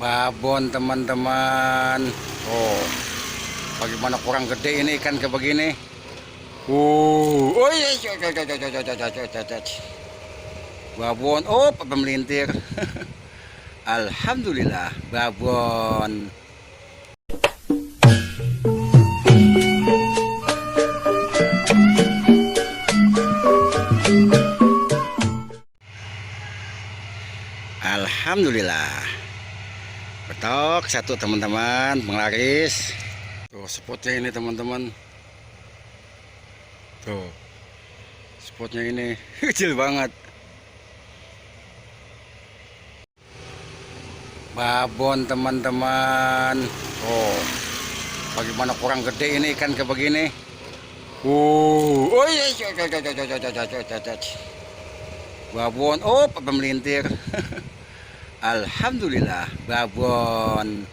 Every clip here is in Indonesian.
Babon teman-teman. Oh, bagaimana kurang gede ini ikan kayak begini. Oh iya, babon. Oh, melintir. Alhamdulillah, babon. Alhamdulillah. Betok satu teman-teman, penglaris. Tuh spotnya ini teman-teman. Tuh spotnya ini kecil banget. Babon teman-teman. Oh, bagaimana kurang gede ini ikan kayak begini. Oh iya, babon. Oh, melintir. Alhamdulillah, babon.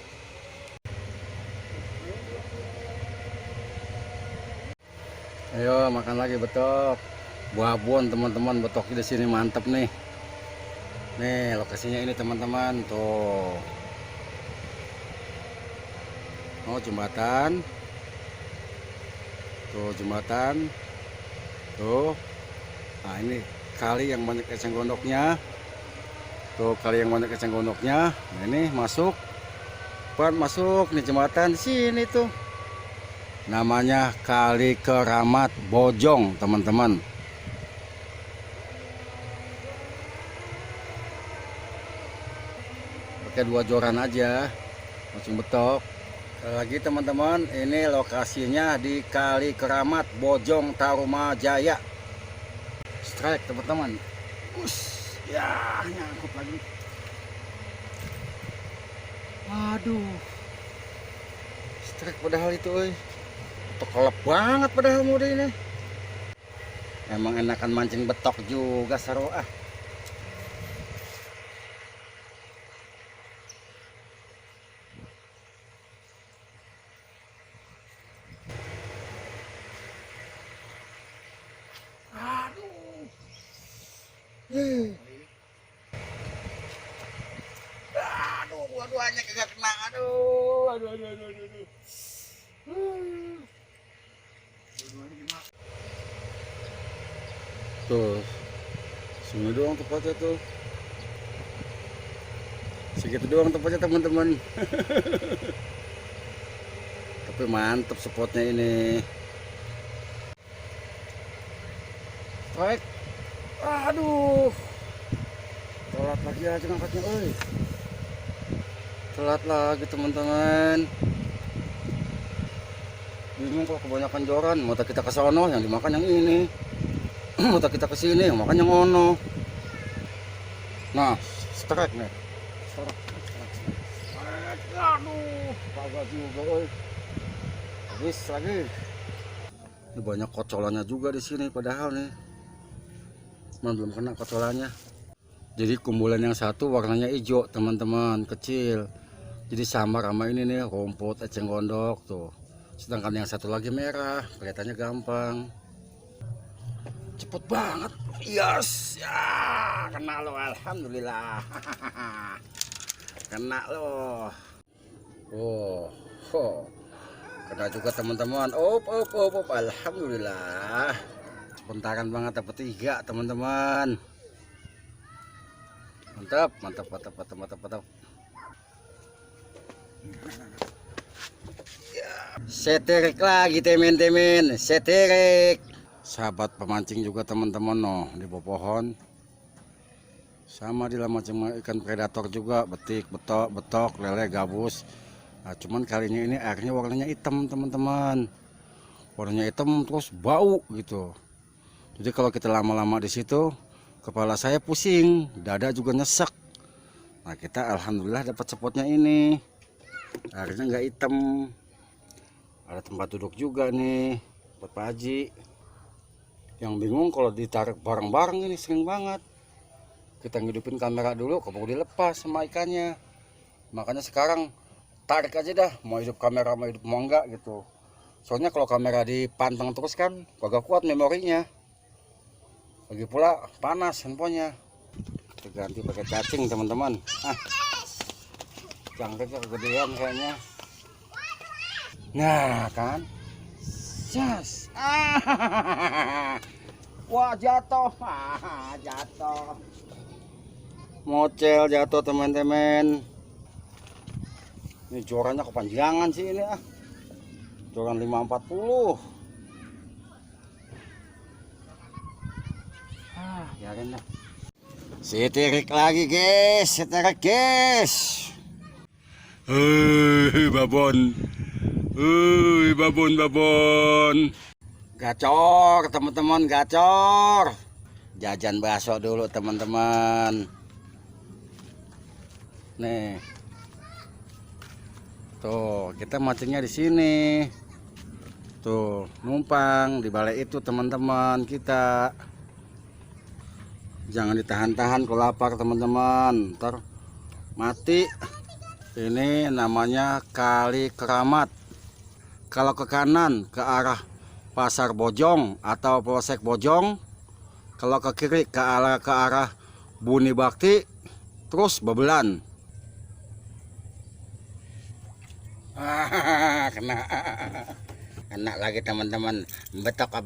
Ayo makan lagi betok. Babon teman-teman, betok di sini mantap nih. Nih lokasinya ini teman-teman, tuh. Oh, jembatan. Tuh jembatan. Tuh. Nah, ini kali yang banyak eceng gondoknya. Tuh kali yang banyak eceng gondoknya. Nah, ini masuk. Masuk nih jembatan sini tuh. Namanya Kali Keramat Bojong teman-teman. Pakai 2 joran aja langsung betok. Lagi teman-teman, ini lokasinya di Kali Keramat Bojong Tarumajaya. Strike teman-teman. Ya nyangkut lagi. Waduh, strike padahal itu kelep banget padahal muda ini. Emang enakan mancing betok juga seru ah. Aduh. Aduh, dua-duanya kagak kena. Aduh. Tuh, sini doang tempatnya tuh. Segitu doang tempatnya teman-teman. Tapi mantep spotnya ini. Strike. Aduh. Telat lagi aja ngangkatnya, telat lagi teman-teman. Bingung kalau kebanyakan joran, mau kita ke sono yang dimakan yang ini. Mau kita ke sini yang makan yang ono. Nah, strike nih. Aduh, kagak juga, habis lagi. Ini banyak kocolannya juga di sini padahal nih. Belum kena kocolannya. Jadi kumpulan yang satu warnanya hijau teman-teman, kecil. Jadi samar sama ini nih, rumput eceng gondok tuh. Sedangkan yang satu lagi merah, kelihatannya gampang. Cepet banget. Yes, ya kena lo, alhamdulillah. Kena lo. Oh, kena juga teman-teman. Alhamdulillah. Sepentaran banget dapat 3 teman-teman. Mantap. Seterik lagi temen-temen, seterik. Sahabat pemancing juga teman-teman, di bawah pohon. Sama di macam ikan predator juga, betik, betok, lele, gabus. Nah, cuman kalinya ini airnya warnanya hitam teman-teman. Warnanya hitam terus bau gitu. Jadi kalau kita lama-lama di situ, kepala saya pusing, dada juga nyesek. Nah, kita alhamdulillah dapat spotnya ini. Airnya nggak hitam. Ada tempat duduk juga nih buat Pak Haji. Yang bingung kalau ditarik bareng-bareng ini sering banget. Kita ngidupin kamera dulu, keburu dilepas sama ikannya. Makanya sekarang tarik aja dah, mau hidup kamera mau hidup mau enggak gitu. Soalnya kalau kamera dipanteng terus kan kagak kuat memorinya. Lagi pula panas handphonenya. Kita ganti pakai cacing teman-teman. Jangkrik kegedean kayaknya. Nah kan, jas. Wah jatuh, jatuh. Mocel jatuh teman-teman. Ini jorannya kepanjangan sih ini ah. Joran 540. Biarin lah. Setirik lagi guys, setirik guys. Babon. Babon. Gacor teman-teman, gacor. Jajan bakso dulu teman-teman. Nih. Tuh, kita mancingnya di sini. Tuh, numpang di balai itu teman-teman kita. Jangan ditahan-tahan kalau lapar teman-teman, ntar mati. Ini namanya Kali Keramat. Kalau ke kanan ke arah Pasar Bojong atau Polsek Bojong, kalau ke kiri ke arah Buni Bakti, terus Babelan. Kena lagi teman-teman. Betok.